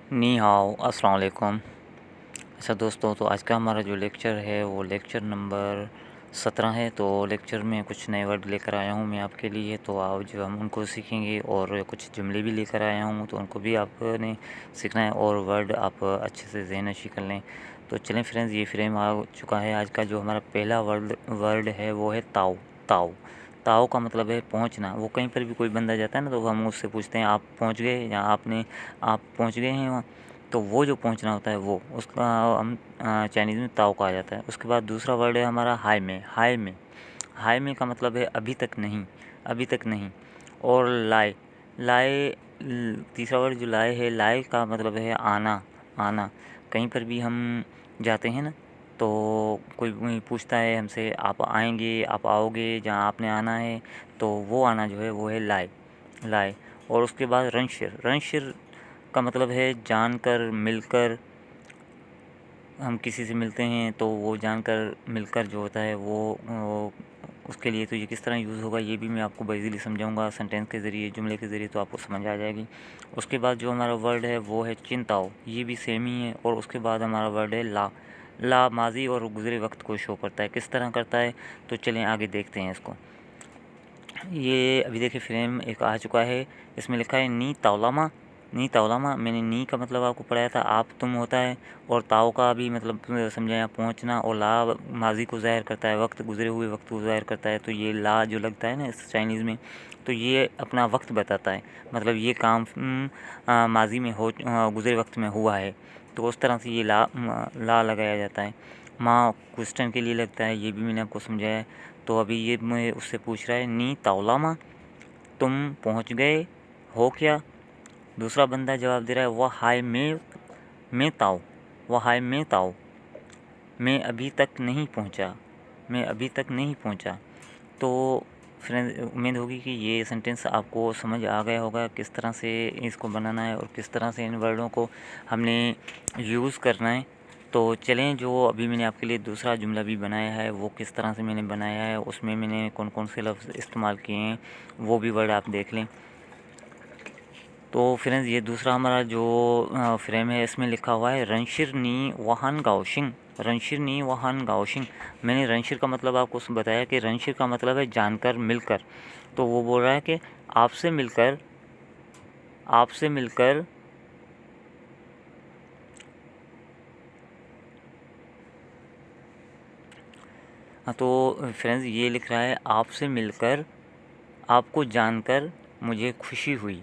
नी हाओ अस्सलाम वालेकुम। अच्छा दोस्तों, तो आज का हमारा जो लेक्चर है वो लेक्चर नंबर 17 है। तो लेक्चर में कुछ नए वर्ड लेकर आया हूँ मैं आपके लिए, तो आप जो हम उनको सीखेंगे और कुछ जुमले भी लेकर आया हूँ तो उनको भी आपने सीखना है और वर्ड आप अच्छे से ज़हन-नशीं कर लें। तो चलें फ्रेंड्स, ये फ्रेम आ चुका है। आज का जो हमारा पहला वर्ड वर्ड है वो है ताऊ। ताऊ ताऊ का मतलब है पहुँचना। वो कहीं पर भी कोई बंदा जाता है ना, तो हम उससे पूछते हैं आप पहुँच गए, या आप पहुँच गए हैं वहाँ। तो वो जो पहुँचना होता है वो उसका हम चाइनीज़ में ताऊ कहा जाता है। उसके बाद दूसरा वर्ड है हमारा हाय में। हाय में का मतलब है अभी तक नहीं, अभी तक नहीं। और लाए लाए तीसरा वर्ड जो लाए है, लाए का मतलब है आना, आना। कहीं पर भी हम जाते हैं ना, तो कोई पूछता है हमसे आप आएंगे, आप आओगे, जहाँ आपने आना है, तो वो आना जो है वो है लाए, लाए। और उसके बाद रनशिर का मतलब है जानकर, मिलकर। हम किसी से मिलते हैं तो वो जानकर, मिलकर जो होता है वो उसके लिए तो ये किस तरह यूज़ होगा ये भी मैं आपको इजीली समझाऊंगा सेंटेंस के ज़रिए, जुमले के ज़रिए, तो आपको समझ आ जाएगी। उसके बाद जो हमारा वर्ड है वो है चिंताओ, ये भी सेम ही है। और उसके बाद हमारा वर्ड है ला माजी और गुज़रे वक्त को शो करता है। किस तरह करता है, तो चलें आगे देखते हैं इसको। ये अभी देखिए फ्रेम एक आ चुका है, इसमें लिखा है नी तावलामा। नी तावलामा, मैंने नी का मतलब आपको पढ़ाया था, आप तुम होता है। और ताओ का भी मतलब समझाया पहुंचना। और ला माजी को ज़ाहिर करता है, वक्त, गुज़रे हुए वक्त को ज़ाहिर करता है। तो ये ला जो लगता है ना इस चाइनीज़ में, तो ये अपना वक्त बताता है, मतलब ये काम माजी में हो, गुज़रे वक्त में हुआ है। तो उस तरह से ये ला लगाया जाता है। माँ क्वेश्चन के लिए लगता है, ये भी मैंने आपको समझाया है। तो अभी ये मैं उससे पूछ रहा है नी तावलामा, तुम पहुंच गए हो क्या। दूसरा बंदा जवाब दे रहा है वह हाय मैं ताऊ, वह हाय मैं ताऊ, मैं अभी तक नहीं पहुंचा, मैं अभी तक नहीं पहुंचा। तो फ्रेंड्स, उम्मीद होगी कि ये सेंटेंस आपको समझ आ गया होगा किस तरह से इसको बनाना है और किस तरह से इन वर्डों को हमने यूज़ करना है। तो चलें, जो अभी मैंने आपके लिए दूसरा जुमला भी बनाया है वो किस तरह से मैंने बनाया है, उसमें मैंने कौन कौन से लफ्ज़ इस्तेमाल किए हैं वो भी वर्ड आप देख लें। तो फ्रेंड्स, ये दूसरा हमारा जो फ्रेम है इसमें लिखा हुआ है रनशिर नी वाहन गाओशिंग। रनशिर नी वाहन गाओशिंग। मैंने रनशिर का मतलब आपको बताया कि रनशिर का मतलब है जानकर, मिलकर। तो वो बोल रहा है कि आपसे मिलकर, आपसे मिलकर हाँ, तो फ्रेंड्स ये लिख रहा है आपसे मिलकर, आपको जानकर मुझे खुशी हुई।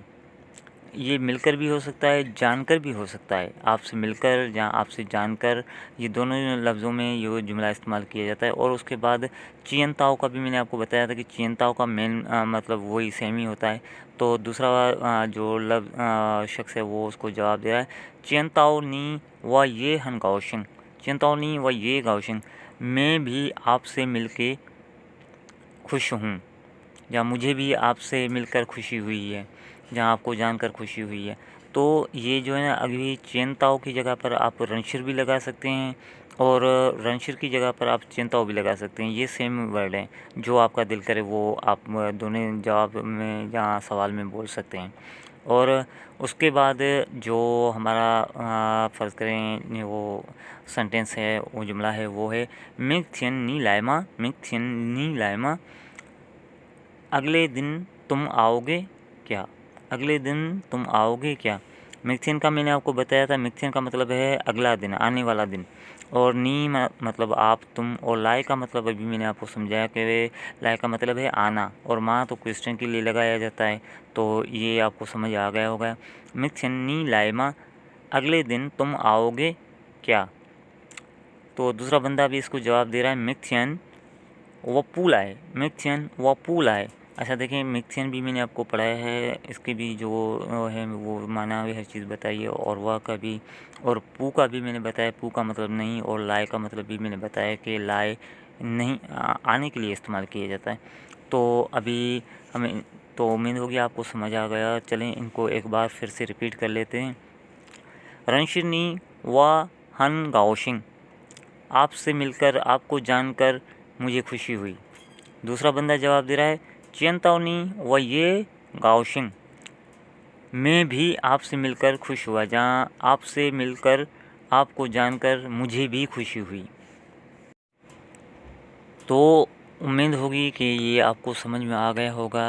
ये मिलकर भी हो सकता है, जानकर भी हो सकता है। आपसे मिलकर या आपसे जानकर, ये दोनों लफ्ज़ों में ये जुमला इस्तेमाल किया जाता है। और उसके बाद चियंताओ का भी मैंने आपको बताया था कि चियंताओ का मेन मतलब वही सेम ही होता है। तो दूसरा जो शख्स है वो उसको जवाब दे रहा है चियंताओ नी व ये हन गाओशिंग, चियंताओ नी व ये गाओशिंग, मैं भी आपसे मिलके खुश हूँ, या मुझे भी आपसे मिलकर खुशी हुई है, जहाँ आपको जानकर खुशी हुई है। तो ये जो है ना, अभी चियंताओ की जगह पर आप रनशिर भी लगा सकते हैं और रनशिर की जगह पर आप चियंताओ भी लगा सकते हैं। ये सेम वर्ड हैं, जो आपका दिल करे वो आप दोनों जवाब में या सवाल में बोल सकते हैं। और उसके बाद जो हमारा फ़र्ज़ करें वो सेंटेंस है, वो जुमला है, वो है मिग थियन नी लाइमा, मिग थियन नी लाइमा, अगले दिन तुम आओगे क्या, अगले दिन तुम आओगे क्या। मिक्थियन का मैंने आपको बताया था, मिक्थियन का मतलब है अगला दिन, आने वाला दिन। और नी मतलब आप, तुम। और लाए का मतलब अभी मैंने आपको समझाया कि लाए का मतलब है आना। और माँ तो क्वेश्चन के लिए लगाया जाता है, तो ये आपको समझ आ गया होगा। मिक्थियन नी लाए माँ, अगले दिन तुम आओगे क्या। तो दूसरा बंदा भी इसको जवाब दे रहा है मिक्थियन व पूल आए, मिक्थियन व पूल आए। अच्छा देखिए, मिक्थियन भी मैंने आपको पढ़ाया है, इसके भी जो है वो माना भी हर चीज़ बताइए। और वह का भी, और पू का भी मैंने बताया, पू का मतलब नहीं। और लाए का मतलब भी मैंने बताया कि लाए नहीं आने के लिए इस्तेमाल किया जाता है। तो अभी हमें, तो उम्मीद होगी आपको समझ आ गया। चलें इनको एक बार फिर से रिपीट कर लेते हैं। रनशिनी व हन गाओशिंग, आपसे मिलकर, आपको जानकर मुझे खुशी हुई। दूसरा बंदा जवाब दे रहा है चियंताओनी व ये गाओशिंग, मैं भी आपसे मिलकर खुश हुआ, जहाँ आपसे मिलकर आपको जानकर मुझे भी खुशी हुई। तो उम्मीद होगी कि ये आपको समझ में आ गया होगा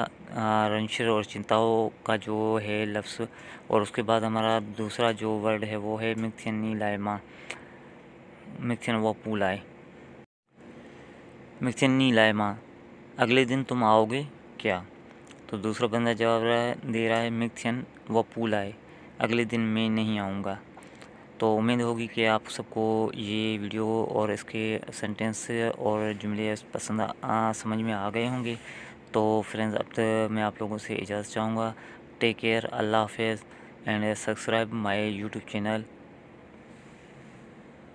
रंशर और चिंताओं का जो है लफ्ज़। और उसके बाद हमारा दूसरा जो वर्ड है वो है मिक्थेनी लाइमा, मिक्थेन वपूलाए, मिक्थेनी लाइमा। अगले दिन तुम आओगे क्या? तो दूसरा बंदा जवाब दे रहा है मिक्थेन वपूलाए, अगले दिन मैं नहीं आऊँगा। तो उम्मीद होगी कि आप सबको ये वीडियो और इसके सेंटेंस और जुमले पसंद समझ में आ गए होंगे। तो फ्रेंड्स, अब तक मैं आप लोगों से इजाज़त चाहूँगा। टेक केयर, अल्लाह हाफ़िज़ and subscribe my YouTube channel.